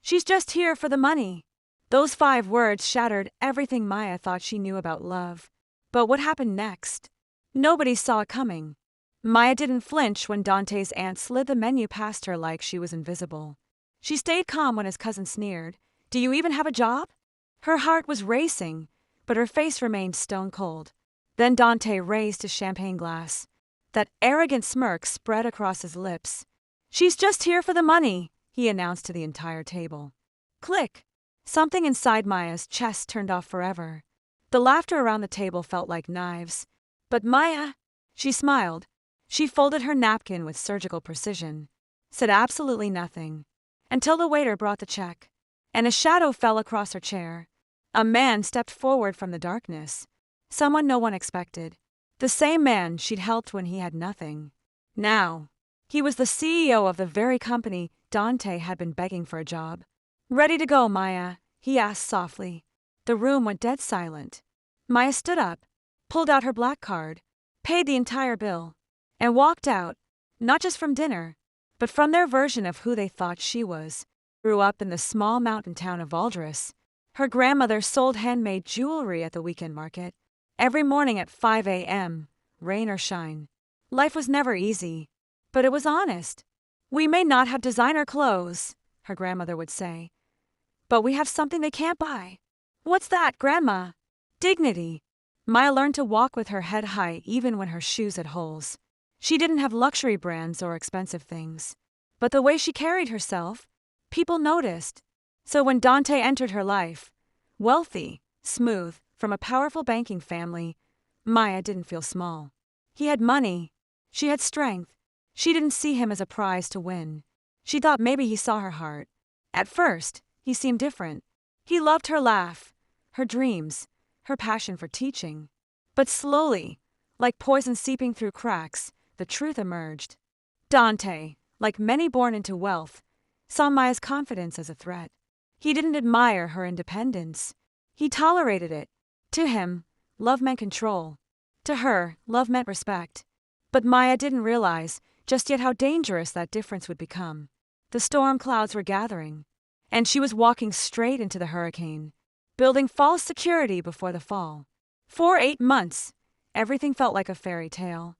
She's just here for the money. Those 5 words shattered everything Maya thought she knew about love. But what happened next? Nobody saw it coming. Maya didn't flinch when Dante's aunt slid the menu past her like she was invisible. She stayed calm when his cousin sneered, "Do you even have a job?" Her heart was racing, but her face remained stone cold. Then Dante raised his champagne glass. That arrogant smirk spread across his lips. "She's just here for the money," he announced to the entire table. Click! Something inside Maya's chest turned off forever. The laughter around the table felt like knives. But Maya, she smiled. She folded her napkin with surgical precision, said absolutely nothing, until the waiter brought the check, and a shadow fell across her chair. A man stepped forward from the darkness. Someone no one expected. The same man she'd helped when he had nothing. Now, he was the CEO of the very company Dante had been begging for a job. "Ready to go, Maya?" he asked softly. The room went dead silent. Maya stood up, pulled out her black card, paid the entire bill, and walked out, not just from dinner, but from their version of who they thought she was. Grew up in the small mountain town of Valdres. Her grandmother sold handmade jewelry at the weekend market. Every morning at 5 a.m., rain or shine. Life was never easy, but it was honest. "We may not have designer clothes," her grandmother would say, "but we have something they can't buy." "What's that, Grandma?" Dignity. Maya learned to walk with her head high even when her shoes had holes. She didn't have luxury brands or expensive things, but the way she carried herself, people noticed. So when Dante entered her life, wealthy, smooth, from a powerful banking family, Maya didn't feel small. He had money. She had strength. She didn't see him as a prize to win. She thought maybe he saw her heart. At first, he seemed different. He loved her laugh, her dreams, her passion for teaching. But slowly, like poison seeping through cracks, the truth emerged. Dante, like many born into wealth, saw Maya's confidence as a threat. He didn't admire her independence. He tolerated it. To him, love meant control. To her, love meant respect. But Maya didn't realize just yet how dangerous that difference would become. The storm clouds were gathering, and she was walking straight into the hurricane, building false security before the fall. For 8 months, everything felt like a fairy tale.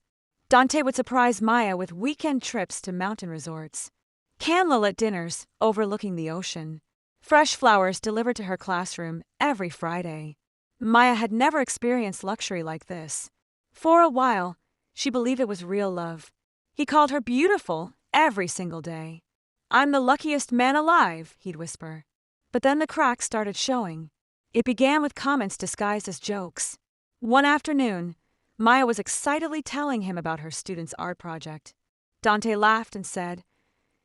Dante would surprise Maya with weekend trips to mountain resorts, candlelit dinners overlooking the ocean, fresh flowers delivered to her classroom every Friday. Maya had never experienced luxury like this. For a while, she believed it was real love. He called her beautiful every single day. "I'm the luckiest man alive," he'd whisper. But then the cracks started showing. It began with comments disguised as jokes. One afternoon, Maya was excitedly telling him about her student's art project. Dante laughed and said,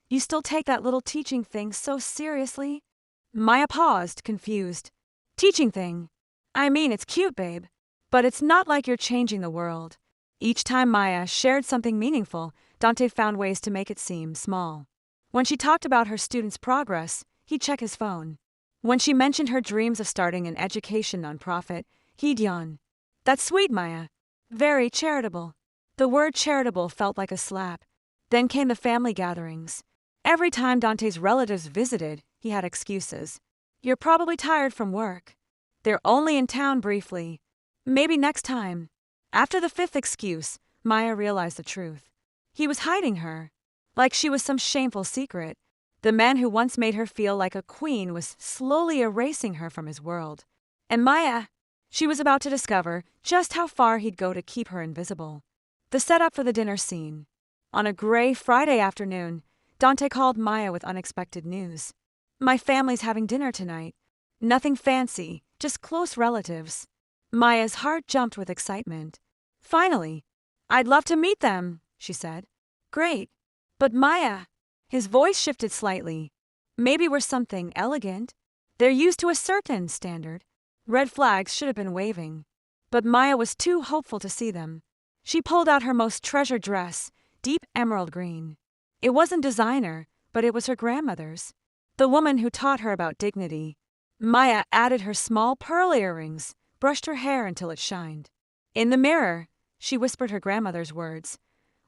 "You still take that little teaching thing so seriously?" Maya paused, confused. "Teaching thing? I mean, it's cute, babe. But it's not like you're changing the world." Each time Maya shared something meaningful, Dante found ways to make it seem small. When she talked about her student's progress, he'd check his phone. When she mentioned her dreams of starting an education nonprofit, he'd yawn. "That's sweet, Maya. Very charitable." The word charitable felt like a slap. Then came the family gatherings. Every time Dante's relatives visited, he had excuses. "You're probably tired from work. They're only in town briefly. Maybe next time." After the 5th excuse, Maya realized the truth. He was hiding her, like she was some shameful secret. The man who once made her feel like a queen was slowly erasing her from his world. And Maya, she was about to discover just how far he'd go to keep her invisible. The setup for the dinner scene. On a gray Friday afternoon, Dante called Maya with unexpected news. "My family's having dinner tonight. Nothing fancy, just close relatives." Maya's heart jumped with excitement. "Finally! I'd love to meet them," she said. "Great. But Maya," his voice shifted slightly, "maybe we're something elegant. They're used to a certain standard." Red flags should have been waving. But Maya was too hopeful to see them. She pulled out her most treasured dress, deep emerald green. It wasn't designer, but it was her grandmother's. The woman who taught her about dignity. Maya added her small pearl earrings, brushed her hair until it shined. In the mirror, she whispered her grandmother's words.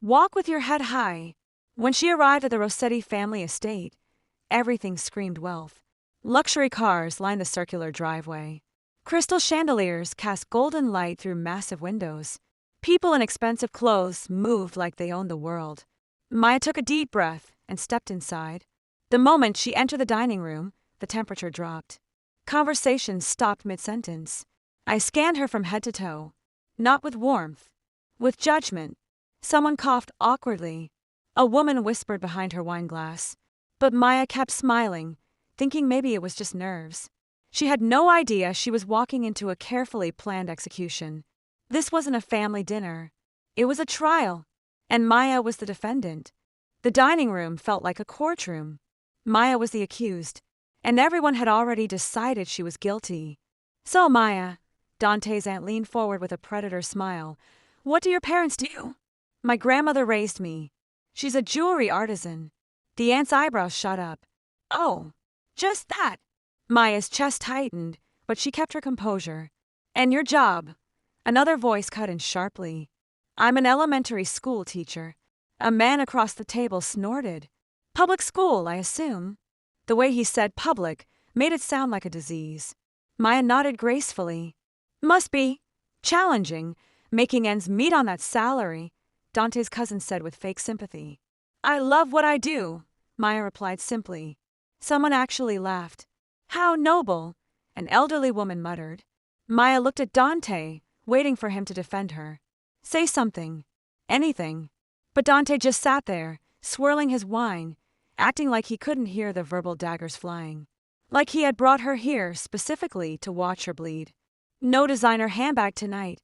"Walk with your head high." When she arrived at the Rossetti family estate, everything screamed wealth. Luxury cars lined the circular driveway. Crystal chandeliers cast golden light through massive windows. People in expensive clothes moved like they owned the world. Maya took a deep breath and stepped inside. The moment she entered the dining room, the temperature dropped. Conversation stopped mid-sentence. I scanned her from head to toe. Not with warmth. With judgment. Someone coughed awkwardly. A woman whispered behind her wine glass. But Maya kept smiling, thinking maybe it was just nerves. She had no idea she was walking into a carefully planned execution. This wasn't a family dinner. It was a trial. And Maya was the defendant. The dining room felt like a courtroom. Maya was the accused. And everyone had already decided she was guilty. So, Maya, Dante's aunt leaned forward with a predator smile. What do your parents do? My grandmother raised me. She's a jewelry artisan. The aunt's eyebrows shot up. Oh, just that. Maya's chest tightened, but she kept her composure. And your job? Another voice cut in sharply. I'm an elementary school teacher. A man across the table snorted. Public school, I assume. The way he said public made it sound like a disease. Maya nodded gracefully. Must be. Challenging, making ends meet on that salary, Dante's cousin said with fake sympathy. I love what I do, Maya replied simply. Someone actually laughed. How noble, an elderly woman muttered. Maya looked at Dante, waiting for him to defend her. Say something. Anything. But Dante just sat there, swirling his wine, acting like he couldn't hear the verbal daggers flying. Like he had brought her here specifically to watch her bleed. No designer handbag tonight,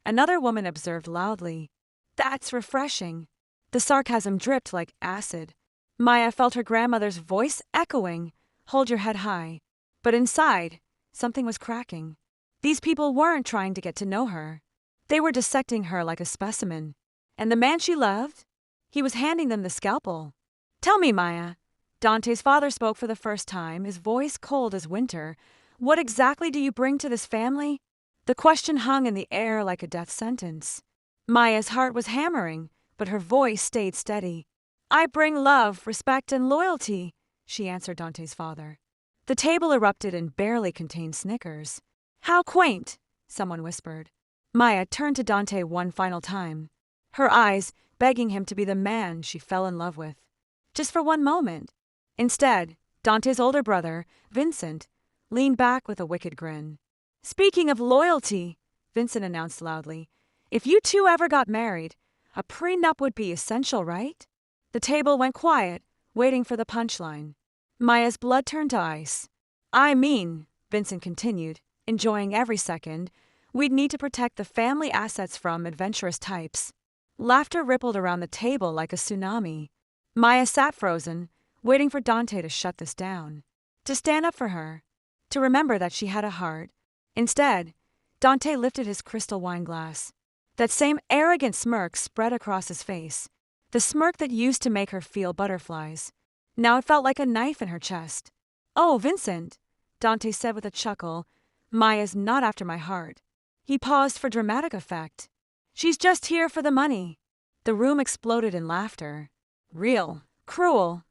another woman observed loudly. That's refreshing. The sarcasm dripped like acid. Maya felt her grandmother's voice echoing, hold your head high. But inside, something was cracking. These people weren't trying to get to know her. They were dissecting her like a specimen. And the man she loved? He was handing them the scalpel. Tell me, Maya. Dante's father spoke for the first time, his voice cold as winter. What exactly do you bring to this family? The question hung in the air like a death sentence. Maya's heart was hammering, but her voice stayed steady. I bring love, respect, and loyalty, she answered Dante's father. The table erupted and barely contained snickers. How quaint, someone whispered. Maya turned to Dante one final time, her eyes begging him to be the man she fell in love with. Just for one moment. Instead, Dante's older brother, Vincent, leaned back with a wicked grin. Speaking of loyalty, Vincent announced loudly, if you two ever got married, a prenup would be essential, right? The table went quiet, waiting for the punchline. Maya's blood turned to ice. I mean, Vincent continued, enjoying every second, we'd need to protect the family assets from adventurous types. Laughter rippled around the table like a tsunami. Maya sat frozen, waiting for Dante to shut this down, to stand up for her, to remember that she had a heart. Instead, Dante lifted his crystal wine glass. That same arrogant smirk spread across his face, the smirk that used to make her feel butterflies. Now it felt like a knife in her chest. Oh, Vincent, Dante said with a chuckle, Maya's not after my heart. He paused for dramatic effect. She's just here for the money. The room exploded in laughter. Real, cruel,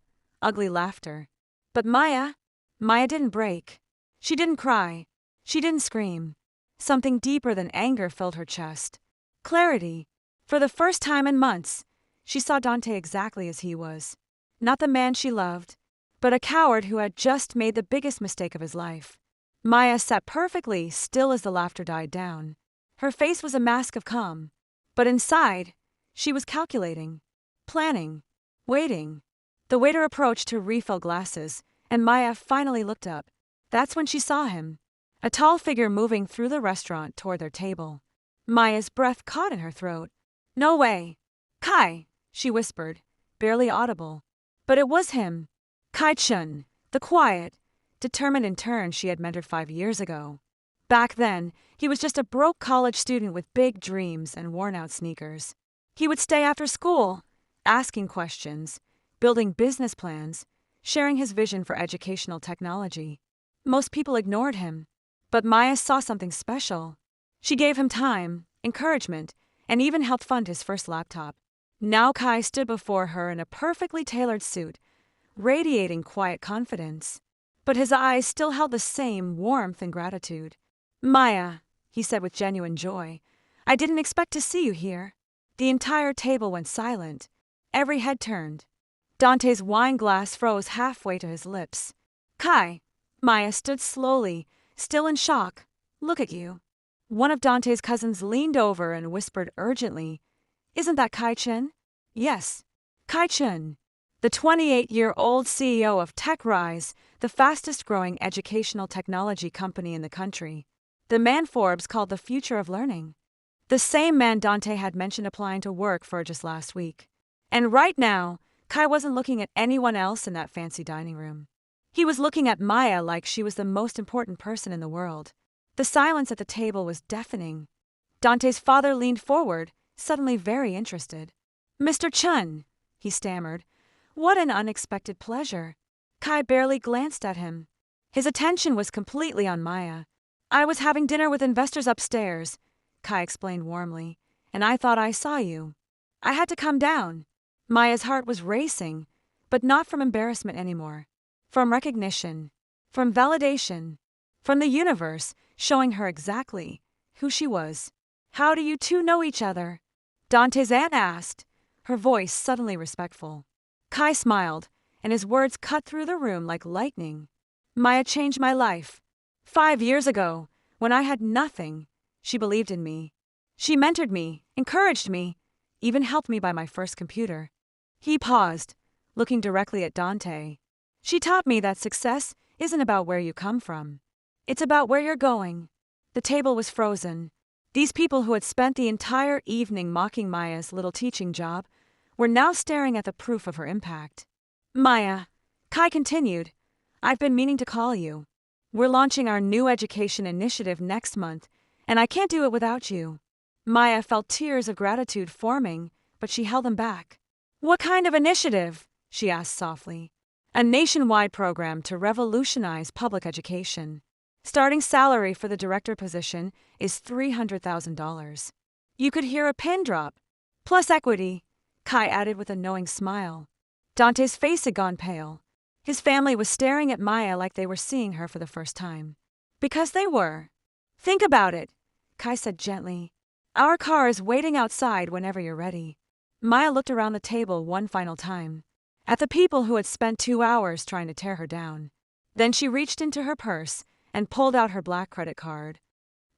ugly laughter. But Maya didn't break. She didn't cry. She didn't scream. Something deeper than anger filled her chest. Clarity. For the first time in months, she saw Dante exactly as he was. Not the man she loved, but a coward who had just made the biggest mistake of his life. Maya sat perfectly still as the laughter died down. Her face was a mask of calm. But inside, she was calculating, planning, waiting. The waiter approached to refill glasses, and Maya finally looked up. That's when she saw him, a tall figure moving through the restaurant toward their table. Maya's breath caught in her throat. No way. Kai, she whispered, barely audible. But it was him. Kai-chun, the quiet, determined intern she had mentored 5 years ago. Back then, he was just a broke college student with big dreams and worn-out sneakers. He would stay after school, asking questions, building business plans, sharing his vision for educational technology. Most people ignored him, but Maya saw something special. She gave him time, encouragement, and even helped fund his first laptop. Now Kai stood before her in a perfectly tailored suit, radiating quiet confidence. But his eyes still held the same warmth and gratitude. "Maya," he said with genuine joy, "I didn't expect to see you here." The entire table went silent. Every head turned. Dante's wine glass froze halfway to his lips. "Kai." Maya stood slowly, still in shock. "Look at you." One of Dante's cousins leaned over and whispered urgently, "Isn't that Kai Chen?" "Yes." Kai Chen, the 28-year-old CEO of TechRise, the fastest-growing educational technology company in the country. The man Forbes called the future of learning. The same man Dante had mentioned applying to work for just last week. And right now, Kai wasn't looking at anyone else in that fancy dining room. He was looking at Maya like she was the most important person in the world. The silence at the table was deafening. Dante's father leaned forward, suddenly very interested. "Mr. Chun," he stammered. "What an unexpected pleasure." Kai barely glanced at him. His attention was completely on Maya. "I was having dinner with investors upstairs," Kai explained warmly, "and I thought I saw you. I had to come down." Maya's heart was racing, but not from embarrassment anymore. From recognition, from validation, from the universe showing her exactly who she was. "How do you two know each other?" Dante's aunt asked, her voice suddenly respectful. Kai smiled, and his words cut through the room like lightning. "Maya changed my life. 5 years ago, when I had nothing, she believed in me. She mentored me, encouraged me, even helped me buy my first computer." He paused, looking directly at Dante. "She taught me that success isn't about where you come from. It's about where you're going." The table was frozen. These people who had spent the entire evening mocking Maya's little teaching job were now staring at the proof of her impact. "Maya," Kai continued, "I've been meaning to call you. We're launching our new education initiative next month, and I can't do it without you." Maya felt tears of gratitude forming, but she held them back. "What kind of initiative?" she asked softly. "A nationwide program to revolutionize public education. Starting salary for the director position is $300,000. You could hear a pin drop. Plus equity," Kai added with a knowing smile. Dante's face had gone pale. His family was staring at Maya like they were seeing her for the first time. Because they were. "Think about it," Kai said gently. "Our car is waiting outside whenever you're ready." Maya looked around the table one final time, at the people who had spent 2 hours trying to tear her down. Then she reached into her purse and pulled out her black credit card.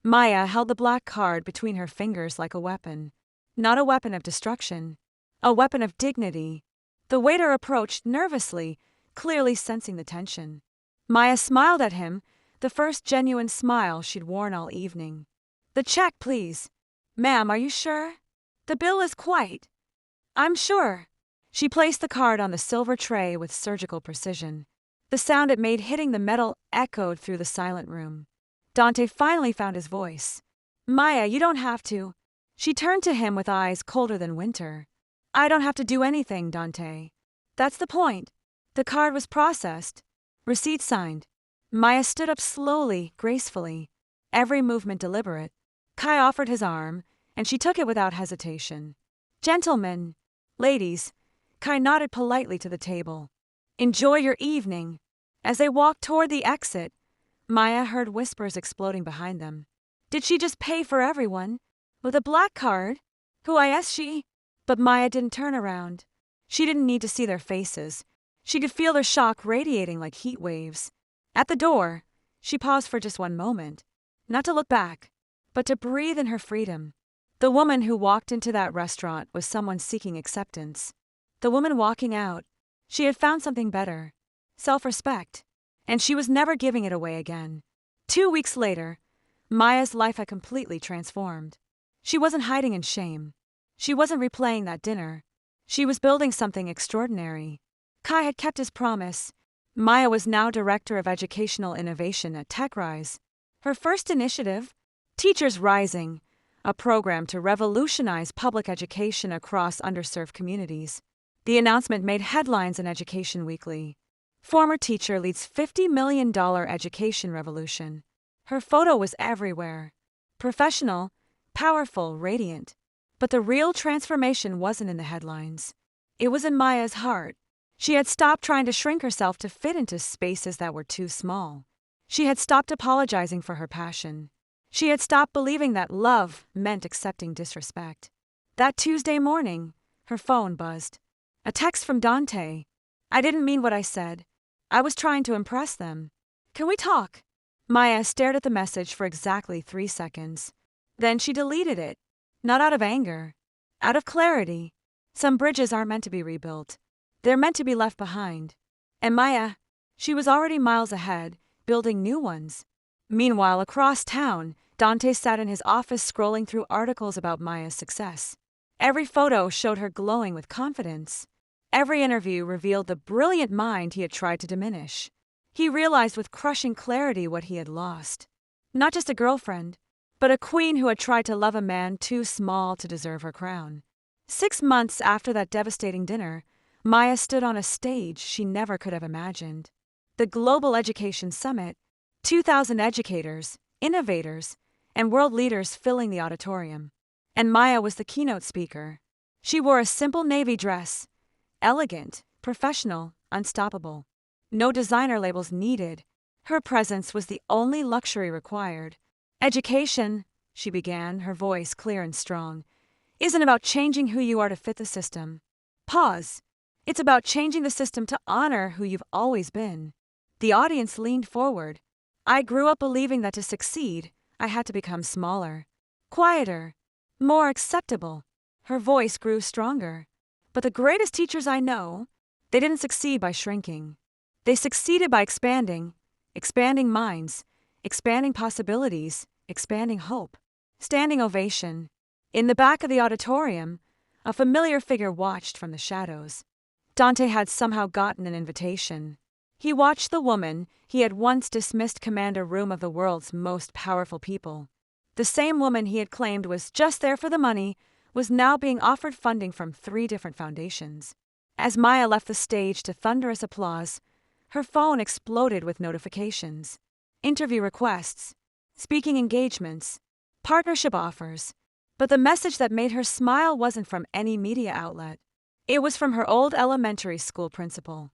Maya held the black card between her fingers like a weapon. Not a weapon of destruction, a weapon of dignity. The waiter approached nervously, clearly sensing the tension. Maya smiled at him, the first genuine smile she'd worn all evening. "The check, please." "Ma'am, are you sure?" "The bill is quite." "I'm sure." She placed the card on the silver tray with surgical precision. The sound it made hitting the metal echoed through the silent room. Dante finally found his voice. "Maya, you don't have to." She turned to him with eyes colder than winter. "I don't have to do anything, Dante. That's the point." The card was processed. Receipt signed. Maya stood up slowly, gracefully, every movement deliberate. Kai offered his arm, and she took it without hesitation. "Gentlemen, ladies," Kai nodded politely to the table. "Enjoy your evening." As they walked toward the exit, Maya heard whispers exploding behind them. Did she just pay for everyone? With a black card? Who is she? But Maya didn't turn around. She didn't need to see their faces. She could feel their shock radiating like heat waves. At the door, she paused for just one moment. Not to look back, but to breathe in her freedom. The woman who walked into that restaurant was someone seeking acceptance. The woman walking out, she had found something better. Self-respect. And she was never giving it away again. 2 weeks later, Maya's life had completely transformed. She wasn't hiding in shame. She wasn't replaying that dinner. She was building something extraordinary. Kai had kept his promise. Maya was now Director of Educational Innovation at TechRise. Her first initiative, Teachers Rising, a program to revolutionize public education across underserved communities. The announcement made headlines in Education Weekly. Former teacher leads $50 million education revolution. Her photo was everywhere. Professional, powerful, radiant. But the real transformation wasn't in the headlines. It was in Maya's heart. She had stopped trying to shrink herself to fit into spaces that were too small. She had stopped apologizing for her passion. She had stopped believing that love meant accepting disrespect. That Tuesday morning, her phone buzzed. A text from Dante. I didn't mean what I said. I was trying to impress them. Can we talk? Maya stared at the message for exactly 3 seconds. Then she deleted it. Not out of anger. Out of clarity. Some bridges aren't meant to be rebuilt. They're meant to be left behind. And Maya, she was already miles ahead, building new ones. Meanwhile, across town, Dante sat in his office scrolling through articles about Maya's success. Every photo showed her glowing with confidence. Every interview revealed the brilliant mind he had tried to diminish. He realized with crushing clarity what he had lost. Not just a girlfriend, but a queen who had tried to love a man too small to deserve her crown. 6 months after that devastating dinner, Maya stood on a stage she never could have imagined. The Global Education Summit, 2,000 educators, innovators, and world leaders filling the auditorium. And Maya was the keynote speaker. She wore a simple navy dress, elegant, professional, unstoppable. No designer labels needed. Her presence was the only luxury required. Education, she began, her voice clear and strong, isn't about changing who you are to fit the system. Pause. It's about changing the system to honor who you've always been. The audience leaned forward. I grew up believing that to succeed, I had to become smaller, quieter, more acceptable. Her voice grew stronger. But the greatest teachers I know, they didn't succeed by shrinking. They succeeded by expanding minds, expanding possibilities, expanding hope. Standing ovation. In the back of the auditorium, a familiar figure watched from the shadows. Dante had somehow gotten an invitation. He watched the woman he had once dismissed command a room of the world's most powerful people. The same woman he had claimed was just there for the money was now being offered funding from 3 different foundations. As Maya left the stage to thunderous applause, her phone exploded with notifications. Interview requests, speaking engagements, partnership offers. But the message that made her smile wasn't from any media outlet. It was from her old elementary school principal.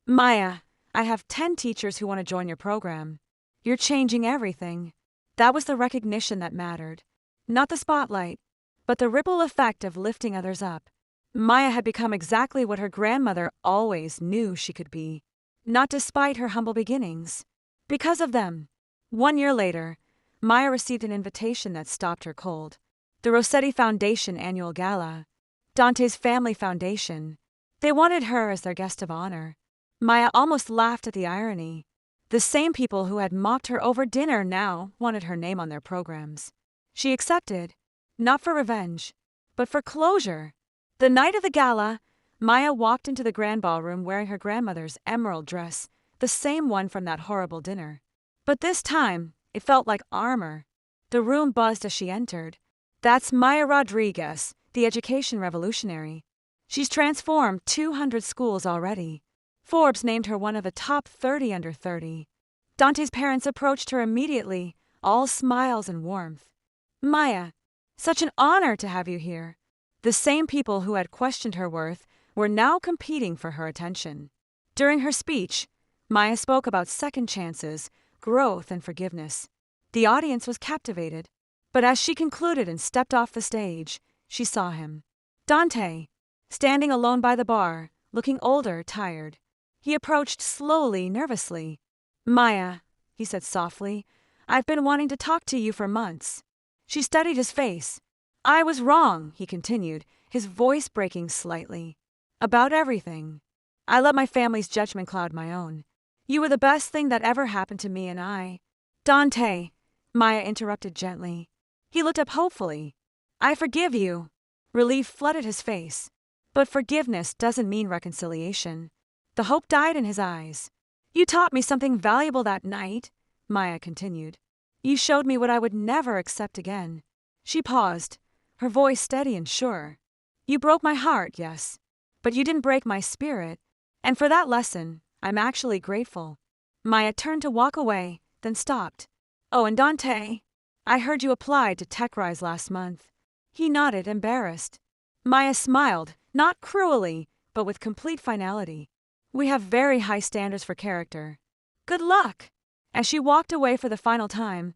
Maya, I have 10 teachers who want to join your program. You're changing everything. That was the recognition that mattered. Not the spotlight, but the ripple effect of lifting others up. Maya had become exactly what her grandmother always knew she could be. Not despite her humble beginnings. Because of them. 1 year later, Maya received an invitation that stopped her cold. The Rossetti Foundation annual gala. Dante's family foundation. They wanted her as their guest of honor. Maya almost laughed at the irony. The same people who had mocked her over dinner now wanted her name on their programs. She accepted, not for revenge, but for closure. The night of the gala, Maya walked into the grand ballroom wearing her grandmother's emerald dress, the same one from that horrible dinner. But this time, it felt like armor. The room buzzed as she entered. That's Maya Rodriguez, the education revolutionary. She's transformed 200 schools already. Forbes named her one of the top 30 under 30. Dante's parents approached her immediately, all smiles and warmth. Maya, such an honor to have you here. The same people who had questioned her worth were now competing for her attention. During her speech, Maya spoke about second chances, growth, and forgiveness. The audience was captivated. But as she concluded and stepped off the stage, she saw him. Dante, standing alone by the bar, looking older, tired. He approached slowly, nervously. Maya, he said softly, I've been wanting to talk to you for months. She studied his face. I was wrong, he continued, his voice breaking slightly. About everything. I let my family's judgment cloud my own. You were the best thing that ever happened to me and I. Dante, Maya interrupted gently. He looked up hopefully. I forgive you. Relief flooded his face. But forgiveness doesn't mean reconciliation. The hope died in his eyes. You taught me something valuable that night, Maya continued. You showed me what I would never accept again. She paused, her voice steady and sure. You broke my heart, yes, but you didn't break my spirit. And for that lesson, I'm actually grateful. Maya turned to walk away, then stopped. Oh, and Dante, I heard you applied to TechRise last month. He nodded, embarrassed. Maya smiled, not cruelly, but with complete finality. We have very high standards for character. Good luck! As she walked away for the final time,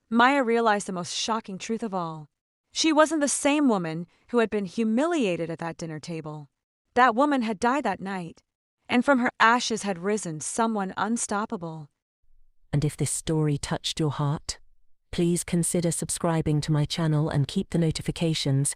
Maya realized the most shocking truth of all. She wasn't the same woman who had been humiliated at that dinner table. That woman had died that night, and from her ashes had risen someone unstoppable. And if this story touched your heart, please consider subscribing to my channel and keep the notifications